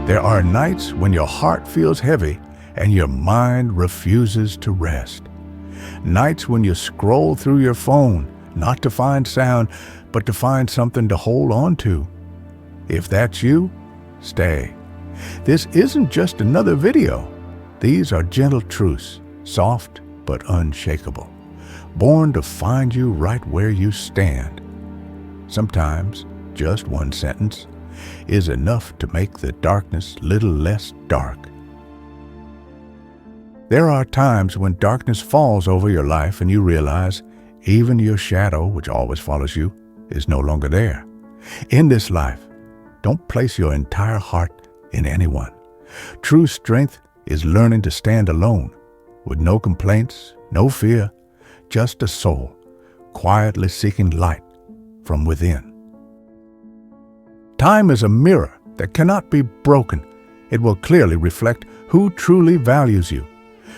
There are nights when your heart feels heavy and your mind refuses to rest. Nights when you scroll through your phone, not to find sound, but to find something to hold on to. If that's you, stay. This isn't just another video. These are gentle truths, soft but unshakable, born to find you right where you stand. Sometimes just one sentence is enough to make the darkness little less dark. There are times when darkness falls over your life and you realize even your shadow, which always follows you, is no longer there. In this life, don't place your entire heart in anyone. True strength is learning to stand alone, with no complaints, no fear, just a soul, quietly seeking light from within. Time is a mirror that cannot be broken. It will clearly reflect who truly values you.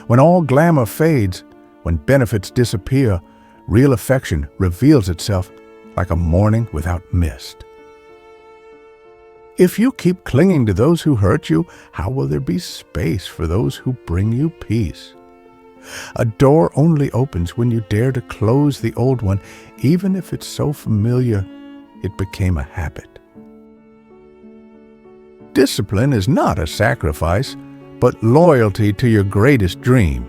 When all glamour fades, when benefits disappear, real affection reveals itself like a morning without mist. If you keep clinging to those who hurt you, how will there be space for those who bring you peace? A door only opens when you dare to close the old one, even if it's so familiar it became a habit. Discipline is not a sacrifice, but loyalty to your greatest dream.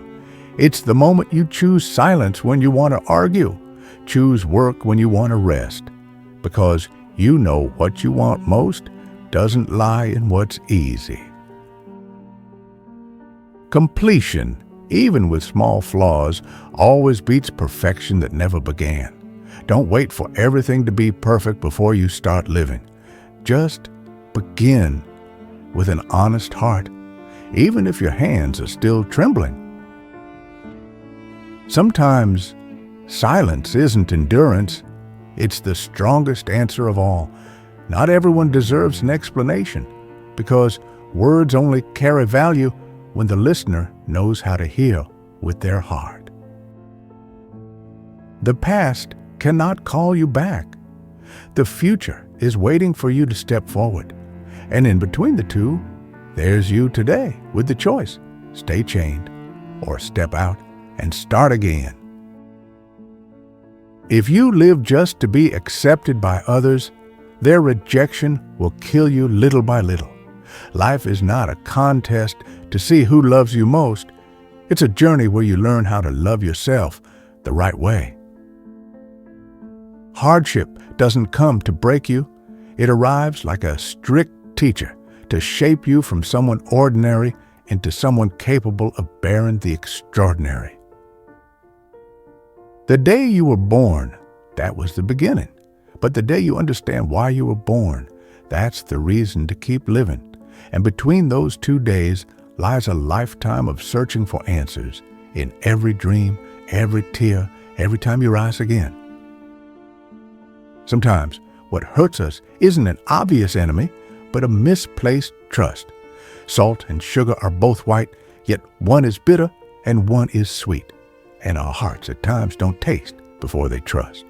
It's the moment you choose silence when you want to argue, choose work when you want to rest, because you know what you want most doesn't lie in what's easy. Completion, even with small flaws, always beats perfection that never began. Don't wait for everything to be perfect before you start living. Just begin with an honest heart, even if your hands are still trembling. Sometimes silence isn't endurance, it's the strongest answer of all. Not everyone deserves an explanation, because words only carry value when the listener knows how to hear with their heart. The past cannot call you back. The future is waiting for you to step forward. And in between the two, there's you today with the choice: stay chained or step out and start again. If you live just to be accepted by others, their rejection will kill you little by little. Life is not a contest to see who loves you most. It's a journey where you learn how to love yourself the right way. Hardship doesn't come to break you. It arrives like a strict teacher to shape you from someone ordinary into someone capable of bearing the extraordinary. The day you were born, that was the beginning. But the day you understand why you were born, that's the reason to keep living. And between those 2 days lies a lifetime of searching for answers in every dream, every tear, every time you rise again. Sometimes what hurts us isn't an obvious enemy, but a misplaced trust. Salt and sugar are both white, yet one is bitter and one is sweet. And our hearts at times don't taste before they trust.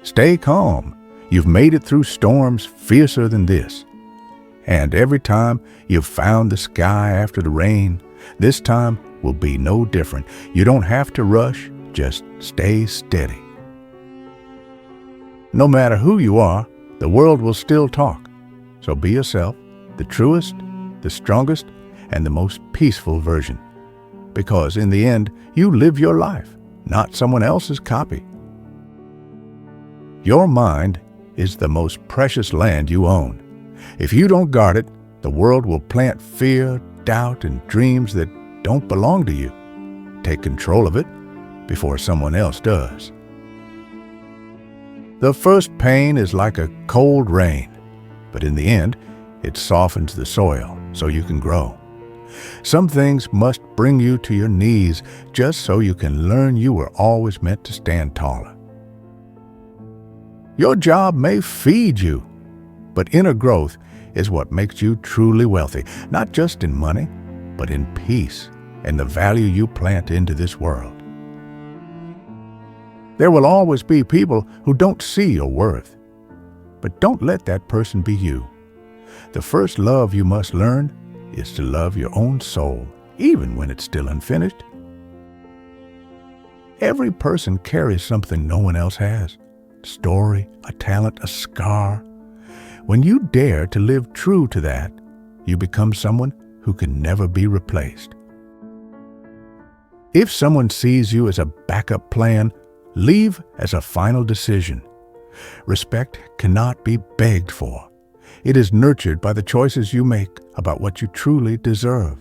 Stay calm. You've made it through storms fiercer than this. And every time you've found the sky after the rain, this time will be no different. You don't have to rush, just stay steady. No matter who you are, the world will still talk. So be yourself, the truest, the strongest, and the most peaceful version. Because in the end, you live your life, not someone else's copy. Your mind is the most precious land you own. If you don't guard it, the world will plant fear, doubt, and dreams that don't belong to you. Take control of it before someone else does. The first pain is like a cold rain, but in the end, it softens the soil so you can grow. Some things must bring you to your knees just so you can learn you were always meant to stand taller. Your job may feed you, but inner growth is what makes you truly wealthy, not just in money, but in peace and the value you plant into this world. There will always be people who don't see your worth, but don't let that person be you. The first love you must learn is to love your own soul, even when it's still unfinished. Every person carries something no one else has. A story, a talent, a scar. When you dare to live true to that, you become someone who can never be replaced. If someone sees you as a backup plan, leave as a final decision. Respect cannot be begged for. It is nurtured by the choices you make about what you truly deserve.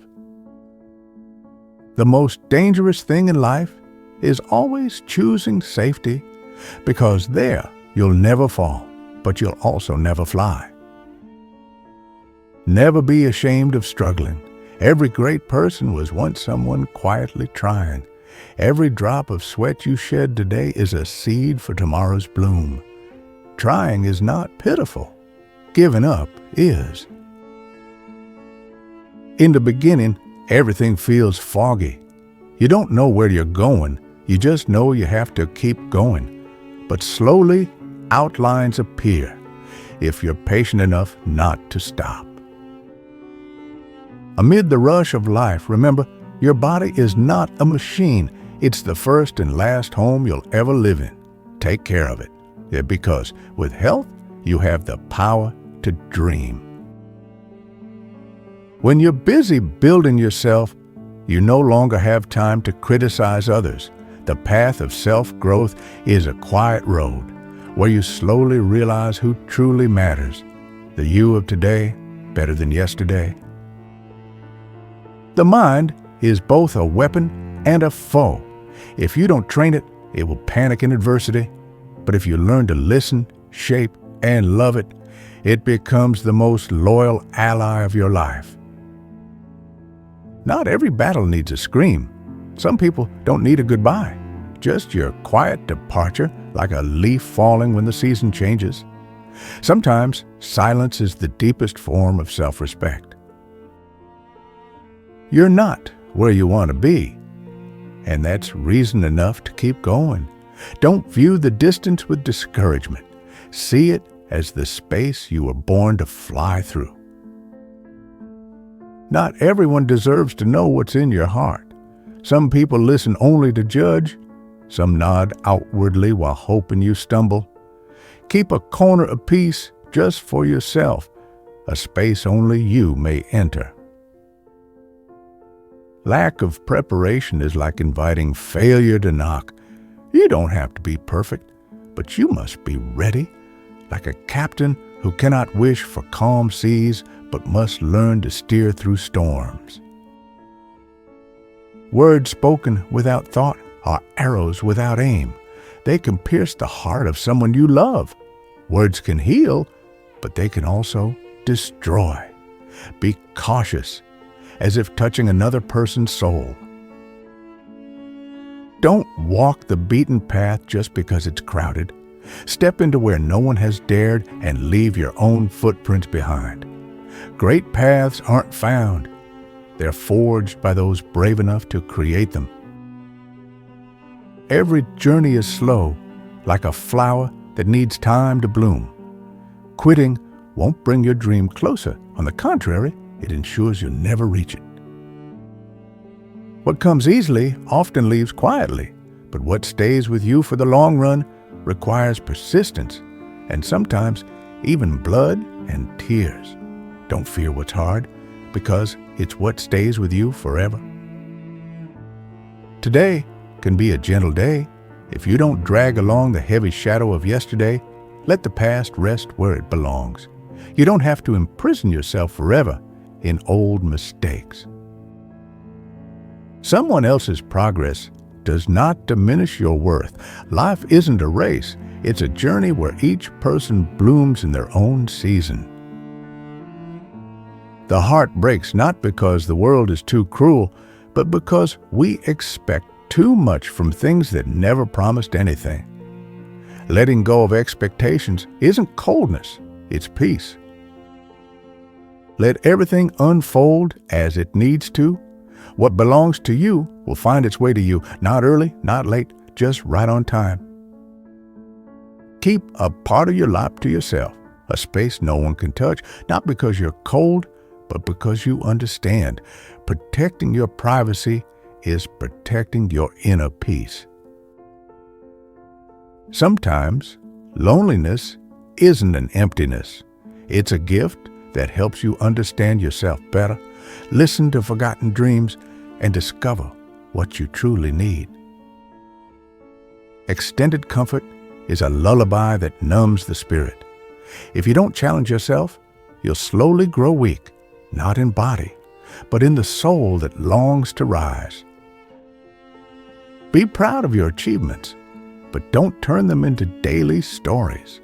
The most dangerous thing in life is always choosing safety, because there you'll never fall, but you'll also never fly. Never be ashamed of struggling. Every great person was once someone quietly trying. Every drop of sweat you shed today is a seed for tomorrow's bloom. Trying is not pitiful. Giving up is. In the beginning, everything feels foggy. You don't know where you're going. You just know you have to keep going. But slowly, outlines appear if you're patient enough not to stop. Amid the rush of life, remember, your body is not a machine. It's the first and last home you'll ever live in. Take care of it. Yeah, because with health, you have the power to dream. When you're busy building yourself, you no longer have time to criticize others. The path of self-growth is a quiet road where you slowly realize who truly matters. The you of today, better than yesterday. The mind is both a weapon and a foe. If you don't train it, it will panic in adversity. But if you learn to listen, shape, and love it, it becomes the most loyal ally of your life. Not every battle needs a scream. Some people don't need a goodbye. Just your quiet departure, like a leaf falling when the season changes. Sometimes silence is the deepest form of self-respect. You're not where you want to be, and that's reason enough to keep going. Don't view the distance with discouragement. See it as the space you were born to fly through. Not everyone deserves to know what's in your heart. Some people listen only to judge. Some nod outwardly while hoping you stumble. Keep a corner of peace just for yourself, a space only you may enter. Lack of preparation is like inviting failure to knock. You don't have to be perfect, but you must be ready, like a captain who cannot wish for calm seas, but must learn to steer through storms. Words spoken without thought are arrows without aim. They can pierce the heart of someone you love. Words can heal, but they can also destroy. Be cautious, as if touching another person's soul. Don't walk the beaten path just because it's crowded. Step into where no one has dared and leave your own footprints behind. Great paths aren't found. They're forged by those brave enough to create them. Every journey is slow, like a flower that needs time to bloom. Quitting won't bring your dream closer. On the contrary, it ensures you'll never reach it. What comes easily often leaves quietly, but what stays with you for the long run requires persistence and sometimes even blood and tears. Don't fear what's hard, because it's what stays with you forever. Today can be a gentle day. If you don't drag along the heavy shadow of yesterday, let the past rest where it belongs. You don't have to imprison yourself forever in old mistakes. Someone else's progress does not diminish your worth. Life isn't a race. It's a journey where each person blooms in their own season. The heart breaks not because the world is too cruel, but because we expect too much from things that never promised anything. Letting go of expectations isn't coldness, it's peace. Let everything unfold as it needs to. What belongs to you will find its way to you, not early, not late, just right on time. Keep a part of your life to yourself. a space no one can touch, not because you're cold, but because you understand. Protecting your privacy is protecting your inner peace. Sometimes loneliness isn't an emptiness. It's a gift that helps you understand yourself better, listen to forgotten dreams, and discover what you truly need. Extended comfort is a lullaby that numbs the spirit. If you don't challenge yourself, you'll slowly grow weak, not in body, but in the soul that longs to rise. Be proud of your achievements, but don't turn them into daily stories.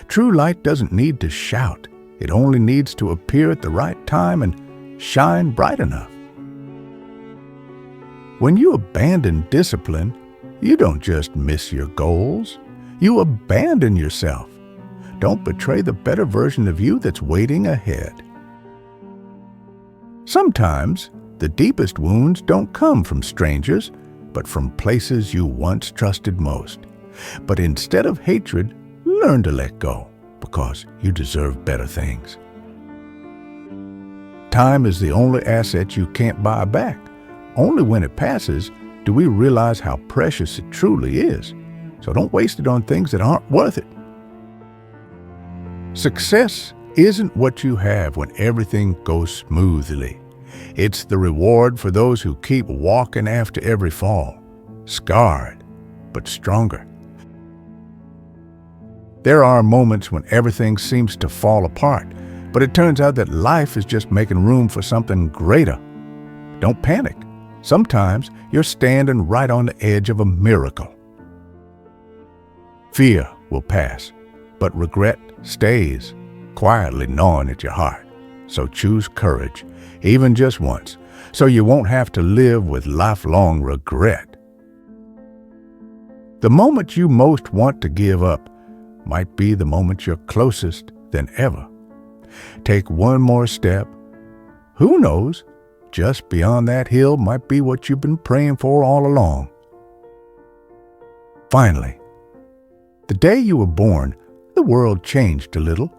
True light doesn't need to shout. It only needs to appear at the right time and shine bright enough. When you abandon discipline, you don't just miss your goals. You abandon yourself. Don't betray the better version of you that's waiting ahead. Sometimes, the deepest wounds don't come from strangers, but from places you once trusted most. But instead of hatred, learn to let go, because you deserve better things. Time is the only asset you can't buy back. Only when it passes do we realize how precious it truly is. So don't waste it on things that aren't worth it. Success isn't what you have when everything goes smoothly. It's the reward for those who keep walking after every fall, scarred, but stronger. There are moments when everything seems to fall apart, but it turns out that life is just making room for something greater. Don't panic. Sometimes you're standing right on the edge of a miracle. Fear will pass, but regret stays, quietly gnawing at your heart. So choose courage, even just once, so you won't have to live with lifelong regret. The moment you most want to give up might be the moment you're closest than ever. Take one more step. Who knows? Just beyond that hill might be what you've been praying for all along. Finally, the day you were born, the world changed a little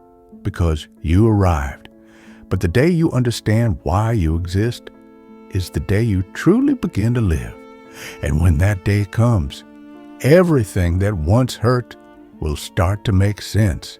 because you arrived. But the day you understand why you exist is the day you truly begin to live. And when that day comes, everything that once hurt will start to make sense.